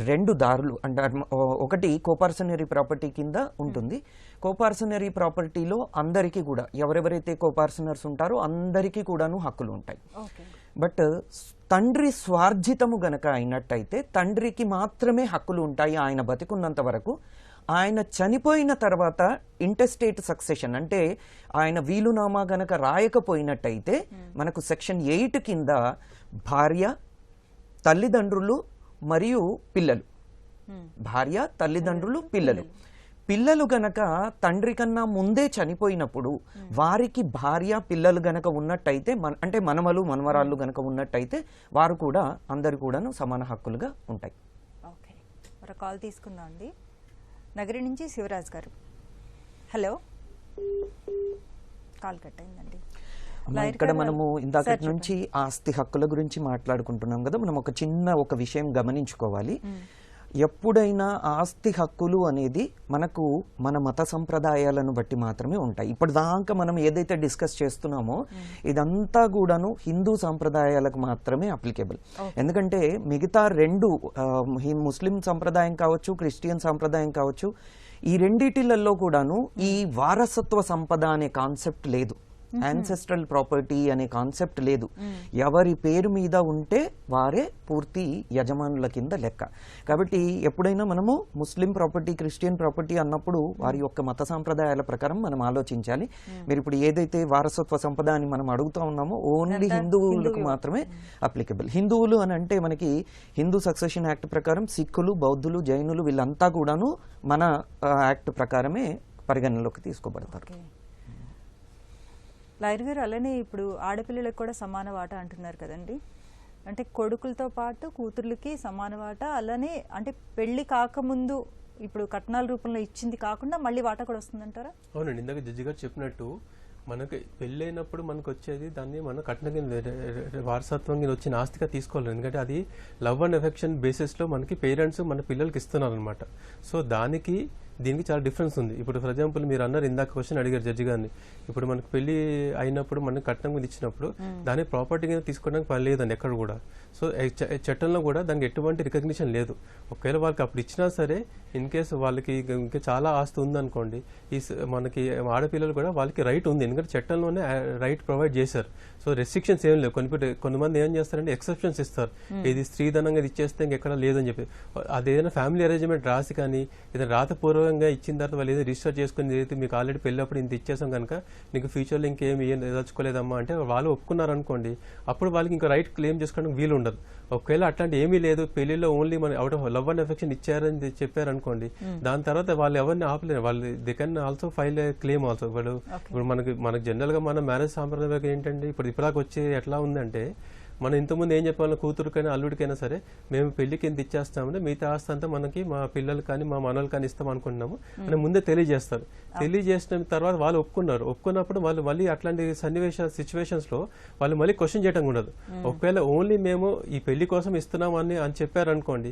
2 దారులు అంటే ఒకటి కోపార్సనరీ ప్రాపర్టీ కింద ఉంటుంది. కోపార్సనరీ ప్రాపర్టీలో అందరికీ కూడా ఎవరెవరైతే కోపార్సనర్స్ ఉంటారో అందరికీ కూడాను హక్కులు ఉంటాయి. బట్ తండ్రి స్వార్జితము గనక అయినట్టయితే తండ్రికి మాత్రమే హక్కులు ఉంటాయి ఆయన బతికున్నంత వరకు. ఆయన చనిపోయిన తర్వాత ఇంటర్స్టేట్ సక్సెషన్ అంటే ఆయన వీలునామా గనక రాయకపోయినట్టయితే మనకు సెక్షన్ 8 కింద భార్య, తల్లిదండ్రులు మరియు పిల్లలు, భార్య, తల్లిదండ్రులు, పిల్లలు గనక తండ్రి కన్నా ముందే చనిపోయినప్పుడు వారికి భార్య, పిల్లలు గనక ఉన్నట్టయితే అంటే మనమలు మనవరాళ్ళు గనక ఉన్నట్టయితే వారు కూడా అందరు కూడాను సమాన హక్కులుగా ఉంటాయి. ఓకే, ఒక కాల్ తీసుకుందాం అండి. నగరి నుంచి శివరాజ్ గారు. హలో కాల్ కట్ అయిందండి. ఇక్కడ మనము ఇందాకటి నుంచి ఆస్తి హక్కుల గురించి మాట్లాడుకుంటున్నాం కదా, మనం ఒక విషయం గమనించుకోవాలి. ఎప్పుడైనా ఆస్తి హక్కులు అనేది మనకు మన మత సంప్రదాయాలను బట్టి మాత్రమే ఉంటాయి. ఇప్పటిదాకా మనం ఏదైతే డిస్కస్ చేస్తున్నామో ఇదంతా కూడాను హిందూ సంప్రదాయాలకు మాత్రమే అప్లికేబుల్. ఎందుకంటే మిగతా రెండు ముస్లిం సంప్రదాయం కావచ్చు, క్రిస్టియన్ సంప్రదాయం కావచ్చు, ఈ రెండిటిలలో కూడాను ఈ వారసత్వ సంపద అనే కాన్సెప్ట్ లేదు, యాన్సెస్ట్రల్ ప్రాపర్టీ అనే కాన్సెప్ట్ లేదు. ఎవరి పేరు మీద ఉంటే వారే పూర్తి యజమానుల కింద లెక్క. కాబట్టి ఎప్పుడైనా మనము ముస్లిం ప్రాపర్టీ, క్రిస్టియన్ ప్రాపర్టీ అన్నప్పుడు వారి యొక్క మత సాంప్రదాయాల ప్రకారం మనం ఆలోచించాలి. మీరు ఇప్పుడు ఏదైతే వారసత్వ సంపద అని మనం అడుగుతా ఉన్నామో ఓన్లీ హిందువులకు మాత్రమే అప్లికబుల్. హిందువులు అని అంటే మనకి హిందూ సక్సెషన్ యాక్ట్ ప్రకారం సిక్కులు, బౌద్ధులు, జైనులు వీళ్ళంతా కూడాను మన యాక్ట్ ప్రకారమే పరిగణనలోకి తీసుకోబడతారు. లాయర్ గారు, అలానే ఇప్పుడు ఆడపిల్లలకు కూడా సమాన వాటా అంటున్నారు కదండి, అంటే కొడుకులతో పాటు కూతుర్లకి సమాన వాటా, అలానే అంటే పెళ్లి కాకముందు ఇప్పుడు కట్నాల రూపంలో ఇచ్చింది కాకుండా మళ్ళీ వాటా కూడా వస్తుందంటారా? అవునండి, ఇందాక జడ్జి గారు చెప్పినట్టు మనకి పెళ్ళి అయినప్పుడు మనకు వచ్చేది దాన్ని మనం కట్న వారసత్వం కింద వచ్చిన ఆస్తిగా తీసుకోవాలి. ఎందుకంటే అది లవ్ అండ్ ఎఫెక్షన్ బేసిస్లో మనకి పేరెంట్స్ మన పిల్లలకి ఇస్తున్నారు అనమాట. సో దీనికి చాలా డిఫరెన్స్ ఉంది. ఇప్పుడు ఫర్ ఎగ్జాంపుల్ మీరు అన్నారు, ఇందాక క్వశ్చన్ అడిగారు జడ్జి గారిని, ఇప్పుడు మనకు పెళ్లి అయినప్పుడు మనకి కట్నం మీద ఇచ్చినప్పుడు దాన్ని ప్రాపర్టీ కింద తీసుకోవడానికి పని లేదండి ఎక్కడ కూడా. సో చట్టంలో కూడా దానికి ఎటువంటి రికగ్నిషన్ లేదు. ఒకవేళ వాళ్ళకి అప్పుడు ఇచ్చినా సరే ఇన్ కేసు వాళ్ళకి ఇంకా చాలా ఆస్తి ఉందనుకోండి, మనకి ఆడపిల్లలు కూడా వాళ్ళకి రైట్ ఉంది, ఎందుకంటే చట్టంలోనే రైట్ ప్రొవైడ్ చేశారు. సో రెస్ట్రిక్షన్స్ ఏం లేవు. కొంతమంది ఏం చేస్తారంటే ఎక్సెప్షన్స్ ఇస్తారు, ఇది స్త్రీధనంగా ఇచ్చేస్తే ఇంకెక్కడ లేదని చెప్పి. అదేదైనా ఫ్యామిలీ అరేంజ్మెంట్ రాసి కానీ ఏదైనా రాతపూర్వకంగా ఇచ్చిన తర్వాత వాళ్ళు ఏదో రిజిస్టర్ చేసుకుని ఏదైతే మీకు ఆల్రెడీ పెళ్ళప్పుడు ఇంత ఇచ్చేసాం కనుక నీకు ఫ్యూచర్లో ఇంకేమి దలుచుకోలేదమ్మా అంటే వాళ్ళు ఒప్పుకున్నారనుకోండి, అప్పుడు వాళ్ళకి ఇంకా రైట్ క్లెయిమ్ చేసుకోవడానికి వీలు ఉండదు. ఒకవేళ అట్లాంటి ఏమీ లేదు, పెళ్లిలో ఓన్లీ మన out of love and affection ఇచ్చారని చెప్పారనుకోండి, దాని తర్వాత వాళ్ళు ఎవరిని ఆపలేరు. వాళ్ళు they can also file claim also. ఇప్పుడు మనకు జనరల్ గా మన మ్యారేజ్ సాంప్రదాయం ఏంటంటే ఇప్పటిదాకా వచ్చే ఎట్లా ఉందంటే, మనం ఇంతకుముందు ఏం చెప్పాలి, కూతురుకైనా అల్లుడికైనా సరే మేము పెళ్లి కింద ఇచ్చేస్తామంటే మిగతా ఆస్తి అంతా మనకి మా పిల్లలు కానీ మా మనలు కానీ ఇస్తాం అనుకుంటున్నాము అని ముందే తెలియజేస్తారు. తెలియజేసిన తర్వాత వాళ్ళు ఒప్పుకున్నప్పుడు వాళ్ళు మళ్ళీ అట్లాంటి సిచ్యువేషన్స్ లో వాళ్ళు మళ్ళీ క్వశ్చన్ చేయడం ఉండదు. ఒకవేళ ఓన్లీ మేము ఈ పెళ్లి కోసం ఇస్తున్నాం అని చెప్పారనుకోండి,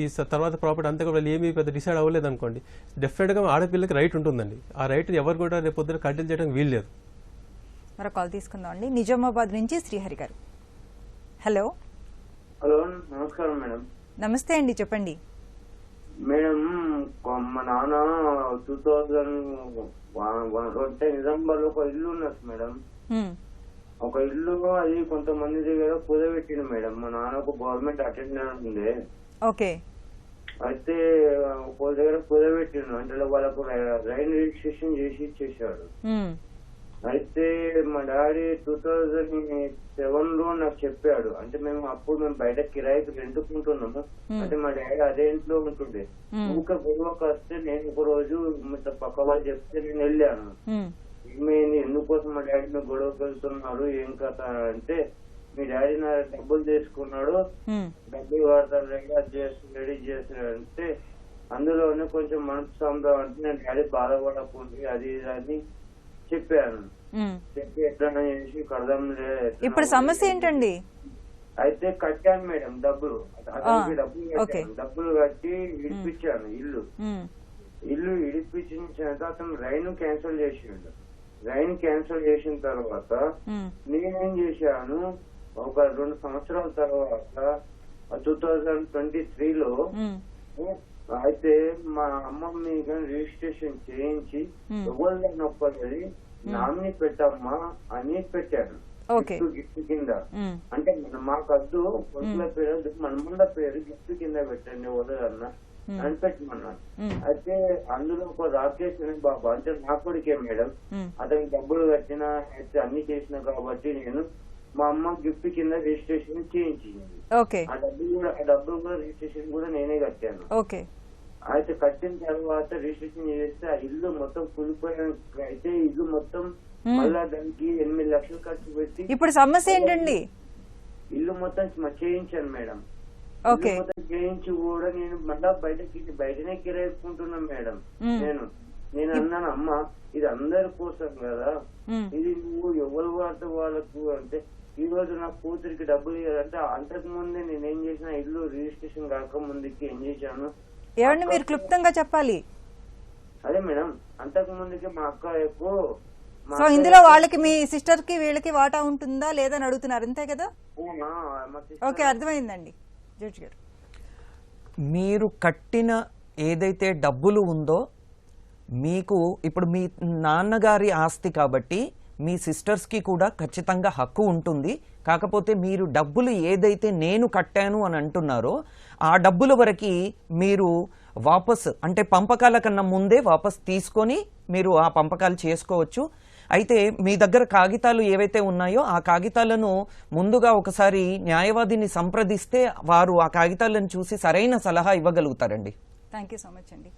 ఈ తర్వాత ప్రాపర్టీ అంతా కూడా ఏమీ పెద్ద డిసైడ్ అవ్వలేదు అనుకోండి, డెఫినెట్ గా ఆడపిల్లకి రైట్ ఉంటుందండి. ఆ రైట్ ఎవరు కూడా రేపు పొద్దున కట్టెలు చేయడానికి వీలు లేదు. మరో కాల్ తీసుకుందాం అండి. నిజామాబాద్ నుంచి శ్రీహరి గారు. హలో. నమస్కారం మేడం. నమస్తే అండి, చెప్పండి మేడం. మా నాన్న 2000 నిజామాబాద్ లో ఒక ఇల్లు ఉన్నది మేడం. ఒక ఇల్లు అది కొంతమంది దగ్గర కుదబెట్టింది మేడం. మా నాన్న ఒక గవర్నమెంట్ అటెండర్ ఉండే. ఓకే. అయితే ఒక దగ్గర కుదబెట్టిండు, అంటే వాళ్ళకు రైన్ రిజిస్ట్రేషన్ చేసి ఇచ్చేసాడు. అయితే మా డాడీ 2007లో నాకు చెప్పాడు, అంటే మేము బయట కిరాయికి రెండుకుంటున్నాము. అంటే మా డాడీ అదే ఇంట్లో ఉంటుండే. ఇంకా గొడవకు వస్తే నేను ఒక రోజు పక్క వాళ్ళు చెప్తే నేను వెళ్ళాను. ఎందుకోసం మా డాడీ మీరు గొడవకి వెళ్తున్నారు ఏం కథ అంటే, మీ డాడీ నా డబ్బులు తీసుకున్నాడు, డబ్బులు వాడతారు రెడీ చేస్తాడు అంటే, అందులోనే కొంచెం మనసు సంభవం అంటే నేను డాడీ బాధపడకుండా అది అని చెప్పాను. చెప్పి ఎట్లా చేసి కడదాం. ఇప్పుడు సమస్య ఏంటండి? అయితే కట్టాను మేడం డబ్బులు కట్టి ఇడిపించాను. ఇల్లు ఇడిపించిన తర్వాత అతను రైన్ క్యాన్సిల్ చేసిండు. రైన్ క్యాన్సిల్ చేసిన తర్వాత నేనేం చేశాను, ఒక 2 సంవత్సరాల తర్వాత 2023లో అయితే మా అమ్మమ్మ రిజిస్ట్రేషన్ చేయించి ఎవరు నొప్పది నామినీ పెట్టమ్మా అని పెట్టాను గిఫ్ట్ కింద. అంటే మాకు వద్దు, కొడుకుల పేరు మనముండ పేరు గిఫ్ట్ కింద పెట్టండి వదలన్న అని పెట్టమన్నాను. అయితే అందులో ఒక రాకేష్ అనే బాబా, అంటే నా కొడుకే మేడం, అతనికి డబ్బులు కట్టినా అయితే అన్ని చేసిన కాబట్టి నేను మా అమ్మ గిఫ్ట్ కింద రిజిస్ట్రేషన్ చేయించింది. ఆ డబ్బులు కూడా రిజిస్ట్రేషన్ కూడా నేనే కట్టాను. అయితే కట్టిన తర్వాత రిజిస్ట్రేషన్ చేస్తే ఆ ఇల్లు మొత్తం కూలిపోయిన, అయితే ఇల్లు మొత్తం మళ్ళా దానికి 8 లక్షలు ఖర్చు పెట్టి ఇప్పుడు సమస్య ఏంటండి? ఇల్లు మొత్తం చేయించాను మేడం. మొత్తం చేయించి కూడా నేను మళ్ళా బయటనే కిరాయించుకుంటున్నాను మేడం. నేను నేను అన్నాను అమ్మ ఇది అందరి కోసం కదా, ఇది నువ్వు ఎవరు వాడితే వాళ్ళకు అంటే ఈ రోజు నా కూతురికి డబ్బులు ఇవ్వాలంటే అంతకు ముందే నేనేం చేసిన ఇల్లు రిజిస్ట్రేషన్ కాక ముందుకి ఏం చేశాను. ఏమండి మీరు క్లుప్తంగా చెప్పాలి. అదే మేడం అంతకు ముందుకి మా అక్క ఎక్కువ. సో ఇందులో వాళ్ళకి మీ సిస్టర్ కి వీళ్ళకి వాటా ఉంటుందా లేదా అని అడుగుతున్నారు అంతే కదా? ఓకే అర్థమైందండి జడ్జి గారు. మీరు కట్టిన ఏదైతే డబ్బులు ఉందో మీకు ఇప్పుడు మీ నాన్నగారి ఆస్తి కాబట్టి మీ సిస్టర్స్కి కూడా ఖచ్చితంగా హక్కు ఉంటుంది. కాకపోతే మీరు డబ్బులు ఏదైతే నేను కట్టాను అని అంటున్నారో ఆ డబ్బుల వరకు మీరు వాపస్ అంటే పంపకాల కన్నా ముందే వాపస్ తీసుకొని మీరు ఆ పంపకాలు చేసుకోవచ్చు. అయితే మీ దగ్గర కాగితాలు ఏవైతే ఉన్నాయో ఆ కాగితాలను ముందుగా ఒకసారి న్యాయవాదిని సంప్రదిస్తే వారు ఆ కాగితాలను చూసి సరైన సలహా ఇవ్వగలుగుతారండి. థ్యాంక్ యూ సో మచ్ అండి.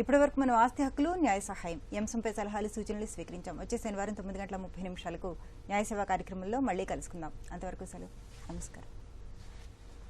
ఇప్పటి వరకు మనం ఆస్తి హక్కులు న్యాయ సహాయం అంశంపై సలహాలు సూచనలు స్వీకరించాం. వచ్చే శనివారం 9:30 న్యాయ సేవా కార్యక్రమంలో మళ్ళీ కలుసుకుందాం. అంతవరకు సెలవు. నమస్కారం.